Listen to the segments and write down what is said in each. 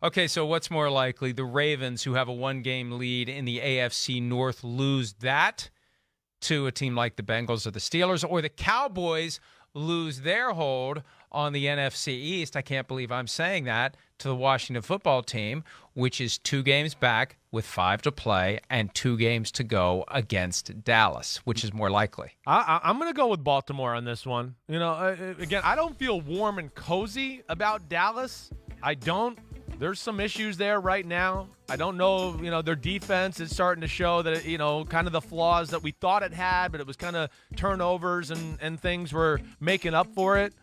Okay, so what's more likely? The Ravens, who have a one-game lead in the AFC North, lose that to a team like the Bengals or the Steelers, or the Cowboys lose their hold on the NFC East, I can't believe I'm saying that, to the Washington football team, which is 2 games back with 5 to play and 2 games to go against Dallas, which is more likely. I'm going to go with Baltimore on this one. Again, I don't feel warm and cozy about Dallas. I don't. There's some issues there right now. I don't know, their defense is starting to show that, kind of the flaws that we thought it had, but it was kind of turnovers and things were making up for it.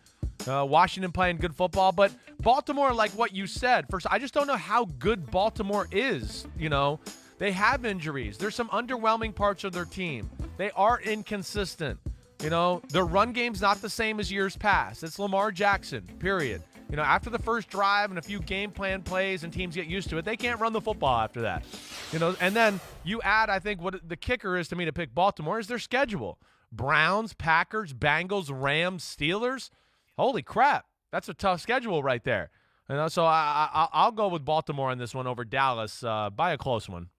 Washington playing good football, but Baltimore, like what you said, first, I just don't know how good Baltimore is. They have injuries. There's some underwhelming parts of their team. They are inconsistent. Their run game's not the same as years past. It's Lamar Jackson, period. After the first drive and a few game plan plays and teams get used to it, they can't run the football after that. And then you add, I think what the kicker is to me to pick Baltimore is their schedule. Browns, Packers, Bengals, Rams, Steelers. Holy crap. That's a tough schedule right there. So I'll go with Baltimore on this one over Dallas by a close one.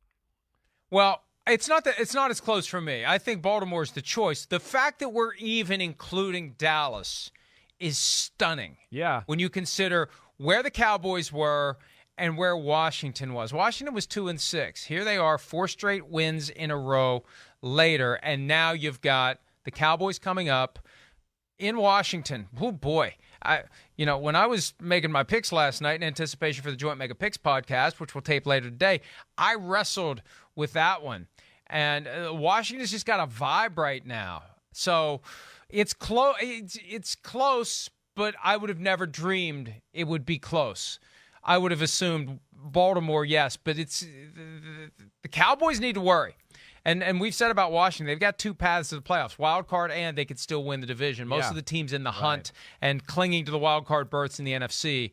Well, it's not as close for me. I think Baltimore's the choice. The fact that we're even including Dallas is stunning. Yeah. When you consider where the Cowboys were and where Washington was. Washington was 2-6. Here they are, 4 straight wins in a row later, and now you've got the Cowboys coming up in Washington. Oh boy. When I was making my picks last night in anticipation for the Joint Mega Picks podcast, which we'll tape later today, I wrestled with that one. And Washington's just got a vibe right now. So it's close. It's close, but I would have never dreamed it would be close. I would have assumed Baltimore, yes, but the Cowboys need to worry. And we've said about Washington, they've got 2 paths to the playoffs, wild card, and they could still win the division. Most of the teams in the hunt and clinging to the wild card berths in the NFC,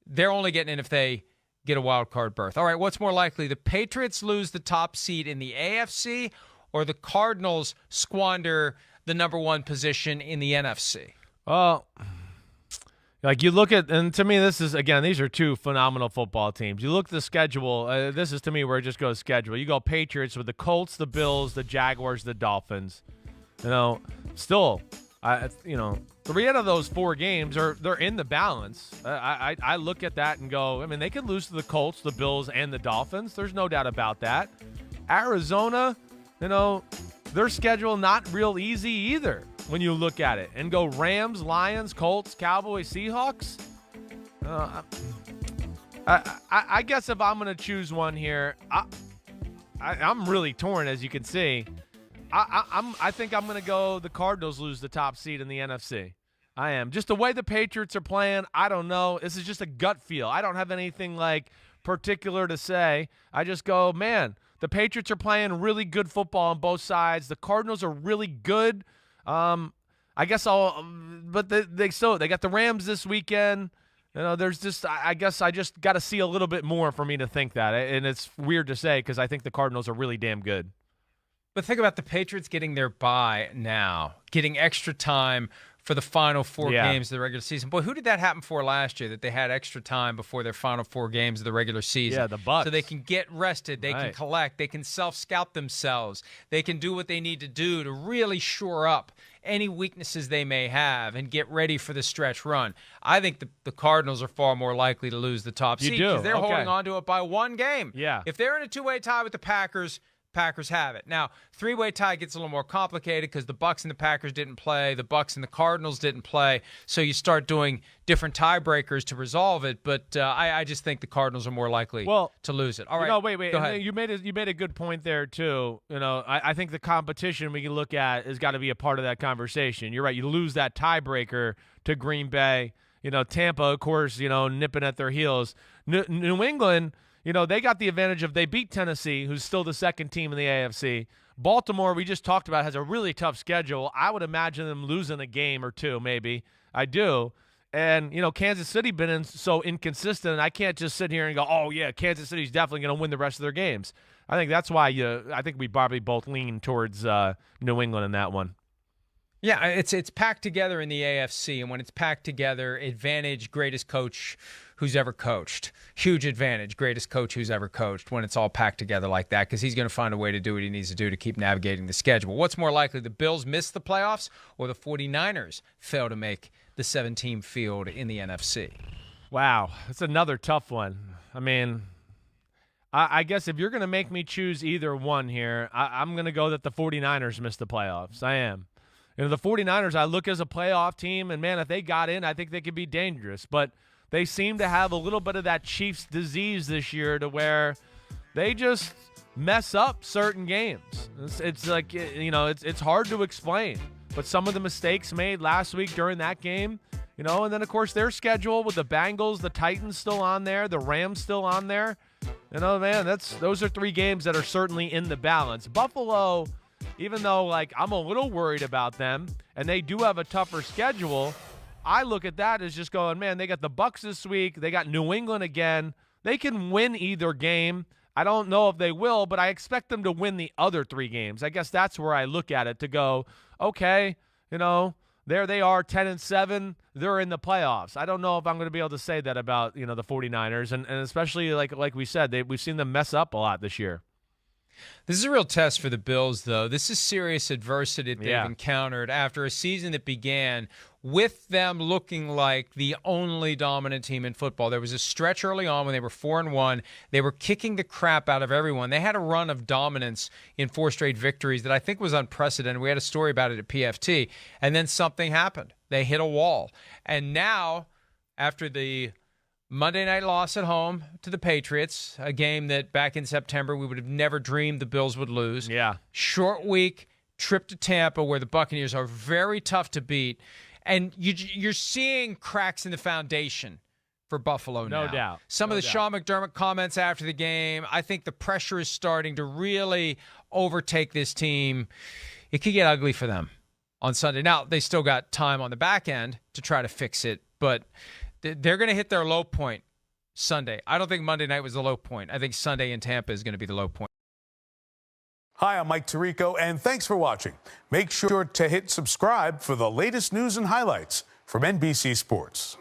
they're only getting in if they get a wild card berth. All right, what's more likely? The Patriots lose the top seed in the AFC, or the Cardinals squander the number 1 position in the NFC? Well, like you look at, and to me, this is, again, these are 2 phenomenal football teams. You look at the schedule, this is to me where it just goes schedule. You go Patriots with the Colts, the Bills, the Jaguars, the Dolphins. Still, 3 out of those 4 games they're in the balance. I look at that and go, they could lose to the Colts, the Bills, and the Dolphins. There's no doubt about that. Arizona, their schedule not real easy either when you look at it. And go Rams, Lions, Colts, Cowboys, Seahawks. I guess if I'm going to choose one here, I'm really torn, as you can see. I think I'm going to go the Cardinals lose the top seed in the NFC. I am. Just the way the Patriots are playing, I don't know. This is just a gut feel. I don't have anything particular to say. I just go, man, the Patriots are playing really good football on both sides. The Cardinals are really good. I guess but they got the Rams this weekend. There's just, I guess I just got to see a little bit more for me to think that. And it's weird to say because I think the Cardinals are really damn good. But think about the Patriots getting their bye now, getting extra time for the final 4 games of the regular season. Boy, who did that happen for last year, that they had extra time before their final 4 games of the regular season? Yeah, the Bucs. So they can get rested, they can collect, they can self-scout themselves, they can do what they need to do to really shore up any weaknesses they may have and get ready for the stretch run. I think the Cardinals are far more likely to lose the top seed because they're holding on to it by 1 game. Yeah. If they're in a 2-way tie with the Packers have it. Now, 3-way tie gets a little more complicated because the Bucs and the Packers didn't play, the Bucs and the Cardinals didn't play, so you start doing different tiebreakers to resolve it. But I just think the Cardinals are more likely to lose it. All right. No, wait. Go ahead. You made a good point there too. I think the competition we can look at has got to be a part of that conversation. You're right. You lose that tiebreaker to Green Bay. Tampa, of course, nipping at their heels. New England. They got the advantage of they beat Tennessee, who's still the 2nd team in the AFC. Baltimore, we just talked about, has a really tough schedule. I would imagine them losing a game or 2, maybe. I do. And, Kansas City been so inconsistent, and I can't just sit here and go, oh, yeah, Kansas City's definitely going to win the rest of their games. I think that's why I think we probably both lean towards New England in that one. Yeah, it's packed together in the AFC, and when it's packed together, advantage, greatest coach who's ever coached. Huge advantage, greatest coach who's ever coached when it's all packed together like that, because he's going to find a way to do what he needs to do to keep navigating the schedule. What's more likely, the Bills miss the playoffs or the 49ers fail to make the 7-team field in the NFC? Wow, that's another tough one. I mean, I guess if you're going to make me choose either one here, I'm going to go that the 49ers miss the playoffs. I am. The 49ers, I look as a playoff team, and, man, if they got in, I think they could be dangerous. But they seem to have a little bit of that Chiefs disease this year to where they just mess up certain games. It's like, it's hard to explain. But some of the mistakes made last week during that game, and then, of course, their schedule with the Bengals, the Titans still on there, the Rams still on there. Man, those are 3 games that are certainly in the balance. Buffalo, even though, I'm a little worried about them, and they do have a tougher schedule, I look at that as just going, man, they got the Bucs this week. They got New England again. They can win either game. I don't know if they will, but I expect them to win the other 3 games. I guess that's where I look at it to go, okay, there they are, 10-7. They're in the playoffs. I don't know if I'm going to be able to say that about, the 49ers, and especially like we said, we've seen them mess up a lot this year. This is a real test for the Bills, though. This is serious adversity that they've encountered after a season that began with them looking like the only dominant team in football. There was a stretch early on when they were 4-1. They were kicking the crap out of everyone. They had a run of dominance in 4 straight victories that I think was unprecedented. We had a story about it at PFT, and then something happened. They hit a wall. And now, after the Monday night loss at home to the Patriots, a game that back in September we would have never dreamed the Bills would lose. Yeah. Short week, trip to Tampa where the Buccaneers are very tough to beat. And you're seeing cracks in the foundation for Buffalo now. No doubt. Some of the Sean McDermott comments after the game, I think the pressure is starting to really overtake this team. It could get ugly for them on Sunday. Now, they still got time on the back end to try to fix it, but they're going to hit their low point Sunday. I don't think Monday night was the low point. I think Sunday in Tampa is going to be the low point. Hi, I'm Mike Tirico, and thanks for watching. Make sure to hit subscribe for the latest news and highlights from NBC Sports.